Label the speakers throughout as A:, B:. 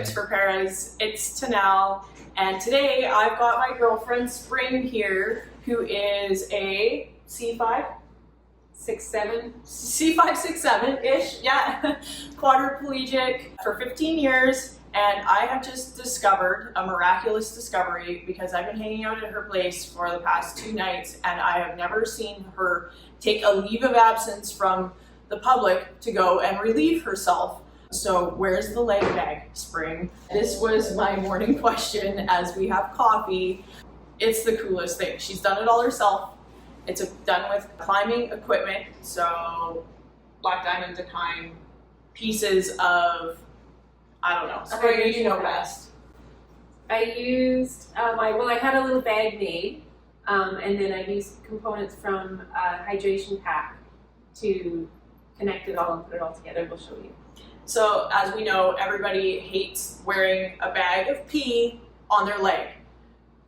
A: Tips for Paras. It's Tanel, and today I've got my girlfriend Spring here, who is a C567-ish, yeah, quadriplegic for 15 years, and I have just discovered a miraculous discovery because I've been hanging out at her place for the past 2 nights, and I have never seen her take a leave of absence from the public to go and relieve herself. So where's the leg bag, Spring? This was my morning question as we have coffee. It's the coolest thing. She's done it all herself. It's done with climbing equipment, so black diamond decine pieces of, I don't know, Spring, you know best.
B: I used, I had a little bag made, and then I used components from a hydration-pack to connect it all and put it all together. We'll show you.
A: So as we know, everybody hates wearing a bag of pee on their leg.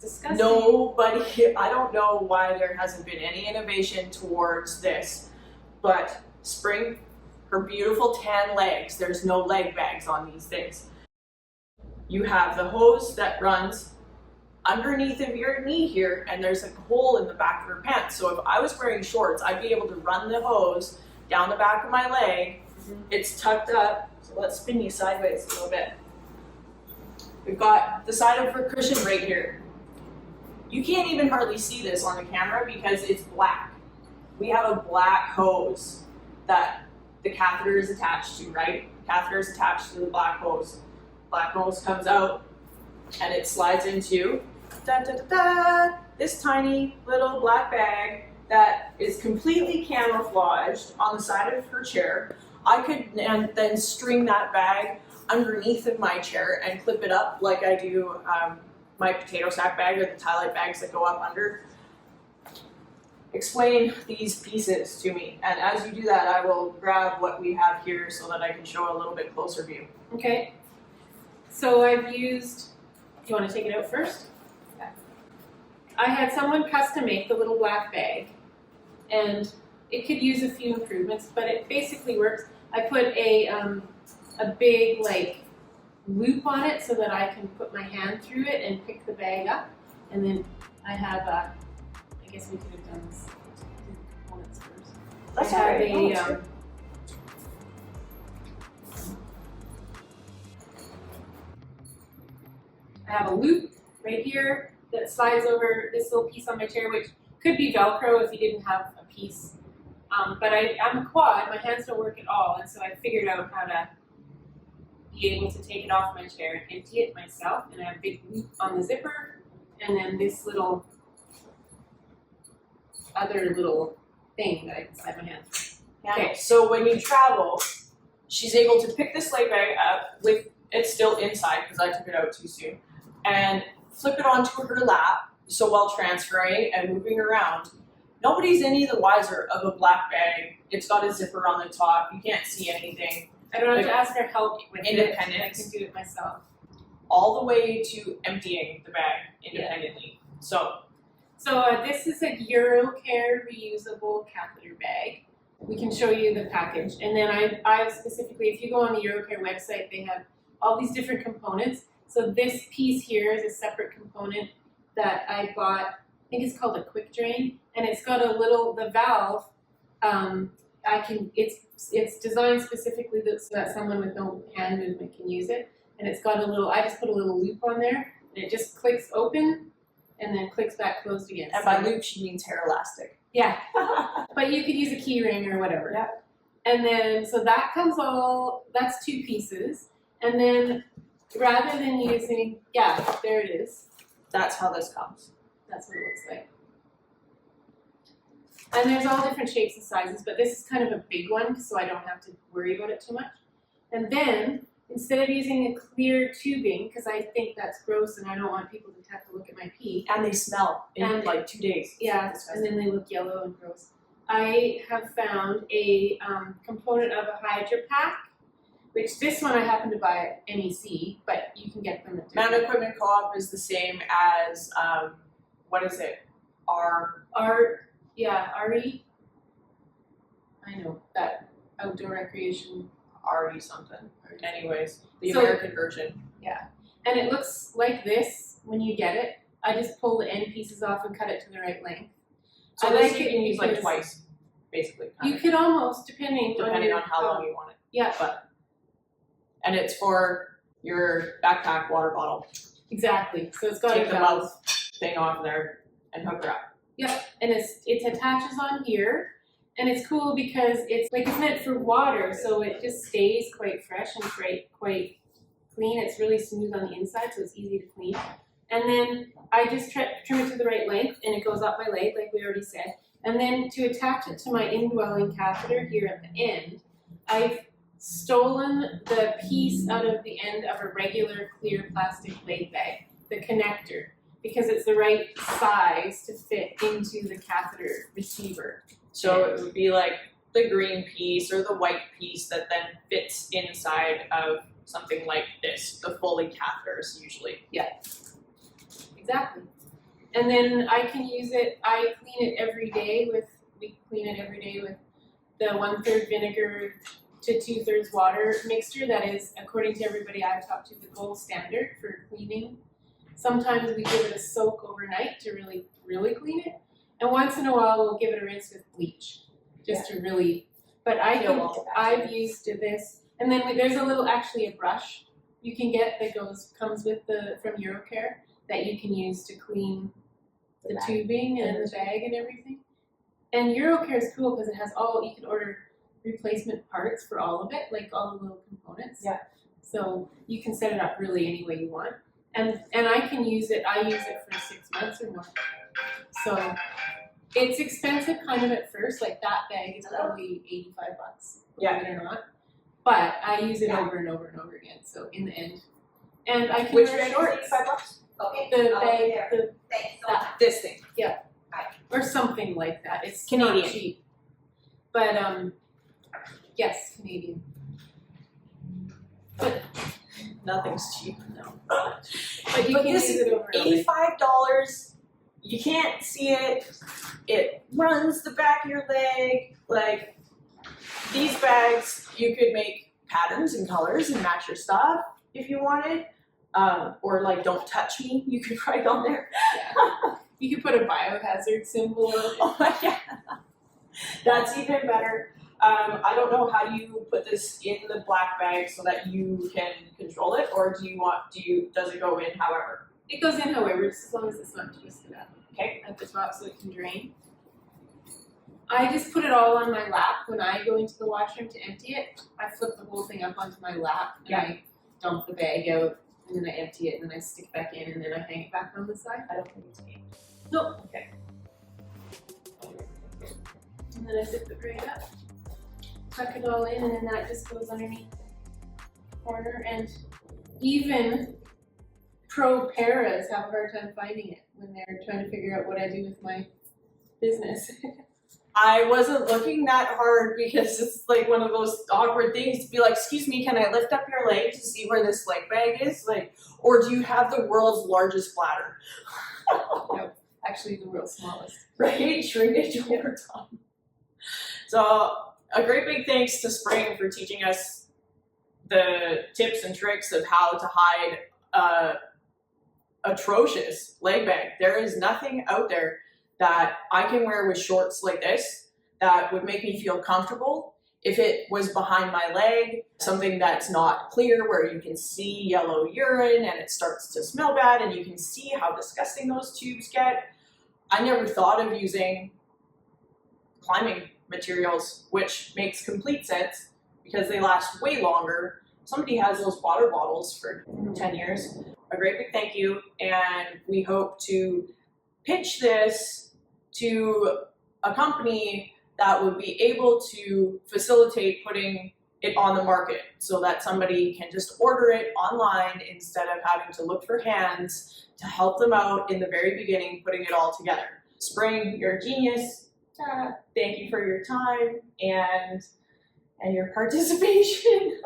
B: Disgusting.
A: Nobody, I don't know why there hasn't been any innovation towards this, but Spring, her beautiful tan legs, there's no leg bags on these things. You have the hose that runs underneath of your knee here, and there's a hole in the back of her pants. So if I was wearing shorts, I'd be able to run the hose down the back of my leg. It's tucked up, so let's spin you sideways a little bit. We've got the side of her cushion right here. You can't even hardly see this on the camera because it's black. We have a black hose that the catheter is attached to, right? The catheter is attached to the black hose. Black hose comes out and it slides into this tiny little black bag that is completely camouflaged on the side of her chair. I could then string that bag underneath of my chair and clip it up like I do my potato sack bag or the tie-light bags that go up under. Explain these pieces to me, and as you do that, I will grab what we have here so that I can show a little bit closer view.
B: Okay. So I've used, do you want to take it out first? Yeah. I had someone custom make the little black bag, and it could use a few improvements, but it basically works. I put a big loop on it so that I can put my hand through it and pick the bag up. And then I have I guess we could have done this components first.
A: That's
B: I have I have a loop right here that slides over this little piece on my chair, which could be Velcro if you didn't have a piece. But I'm a quad, my hands don't work at all, and so I figured out how to be able to take it off my chair and empty it myself. And I have a big loop on the zipper, and then this little other little thing that I can slide my hand through.
A: Yeah.
B: Okay.
A: So when you travel, she's able to pick this leg bag up with it's still inside because I took it out too soon, and flip it onto her lap. So while transferring and moving around, nobody's any the wiser of a black bag. It's got a zipper on the top. You can't see anything.
B: I don't have to ask her help with
A: Independence.
B: it. I can do it myself.
A: All the way to emptying the bag independently.
B: Yeah. So this is a Urocare reusable catheter bag. We can show you the package. And then I specifically, if you go on the Urocare website, they have all these different components. So this piece here is a separate component that I bought. I think it's called a quick drain, and it's got a little, the valve, it's designed specifically so that someone with no hand movement can use it. And it's got a little, I just put a little loop on there, and it just clicks open and then clicks back closed again.
A: And by loop, she means hair elastic.
B: Yeah, but you could use a key ring or whatever.
A: Yeah.
B: And then, so that comes that's 2 pieces. And then rather than using, yeah, there it is.
A: That's how this comes.
B: That's what it looks like. And there's all different shapes and sizes, but this is kind of a big one, so I don't have to worry about it too much. And then, instead of using a clear tubing, because I think that's gross and I don't want people to have to look at my pee.
A: And they smell in like 2 days.
B: Yeah, and then they look yellow and gross. I have found a component of a hydra-pack, which this one I happen to buy at NEC, but you can get them at
A: Mountain Equipment Co-op is the same as, what is it?
B: RE. I know, that outdoor recreation.
A: RE something. Anyways, the
B: So-
A: American version.
B: And it looks like this when you get it. I just pull the end pieces off and cut it to the right length.
A: So
B: I
A: this
B: like
A: you
B: it
A: can use like
B: because
A: twice, basically.
B: You could almost, depending
A: on how long you want it.
B: Yeah.
A: And it's for your backpack water bottle.
B: Exactly. So it's got
A: Take
B: a
A: the
B: valve.
A: mouth thing off there and hook it up.
B: Yep. And it attaches on here. And it's cool because it's meant for water, so it just stays quite fresh and quite clean. It's really smooth on the inside, so it's easy to clean. And then I just trim it to the right length, and it goes up my leg, like we already said. And then to attach it to my indwelling catheter here at the end, I've stolen the piece out of the end of a regular clear plastic leg bag, the connector, because it's the right size to fit into the catheter receiver.
A: So it would be like the green piece or the white piece that then fits inside of something like this, the Foley catheters usually.
B: Yeah, exactly. And then I can use it, we clean it every day with the 1/3 vinegar to 2/3 water mixture that is, according to everybody I've talked to, the gold standard for cleaning. Sometimes we give it a soak overnight to really, really clean it. And once in a while, we'll give it a rinse with bleach, just to really, but I've used this, and then there's actually a brush you can get that comes with from Urocare that you can use to clean the tubing and the bag and everything. And Urocare is cool because it has you can order replacement parts for all of it, like all the little components.
A: Yeah.
B: So you can set it up really any way you want. And I can use it, I use it for 6 months or more. So it's expensive kind of at first, like that bag is probably $85, believe it or not. But I use it over and over and over again, so in the end. And I can wear shorts.
A: $85?
C: Okay.
B: The bag,
A: This thing.
B: Yeah. Or something like that. It's
A: Canadian.
B: not cheap. But yes, Canadian. But
A: Nothing's cheap, no.
B: But you can
A: this
B: use it over and over.
A: $85, you can't see it. It runs the back of your leg. Like, these bags, you could make patterns and colors and match your stuff if you wanted. Or like, don't touch me, you could write on there.
B: Yeah. You could put a biohazard symbol.
A: Oh yeah, that's even better. I don't know, how do you put this in the black bag so that you can control it, or does it go in however?
B: It goes in however, just as long as it's not twisted up.
A: Okay.
B: At the top so it can drain. I just put it all on my lap when I go into the washroom to empty it. I flip the whole thing up onto my lap and I dump the bag out, and then I empty it, and then I stick it back in, and then I hang it back on the side.
A: I don't think it's me.
B: Nope.
A: Okay.
B: And then I zip it right up, tuck it all in, and then that just goes underneath the corner. And even pro paras have a hard time finding it when they're trying to figure out what I do with my business.
A: I wasn't looking that hard because it's like one of those awkward things to be like, excuse me, can I lift up your leg to see where this leg bag is? Like, or do you have the world's largest bladder?
B: Nope, actually the world's smallest.
A: Right? Shrinkage over time. So a great big thanks to Spring for teaching us the tips and tricks of how to hide atrocious leg bag. There is nothing out there that I can wear with shorts like this that would make me feel comfortable if it was behind my leg, something that's not clear where you can see yellow urine and it starts to smell bad and you can see how disgusting those tubes get. I never thought of using climbing materials, which makes complete sense because they last way longer. Somebody has those water bottles for 10 years. A great big thank you, and we hope to pitch this to a company that would be able to facilitate putting it on the market so that somebody can just order it online instead of having to look for hands to help them out in the very beginning, putting it all together. Spring, you're a genius. Thank you for your time and your participation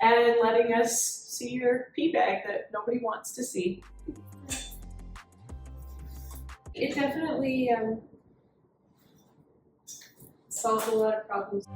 A: and letting us see your pee bag that nobody wants to see.
B: It definitely solves a lot of problems.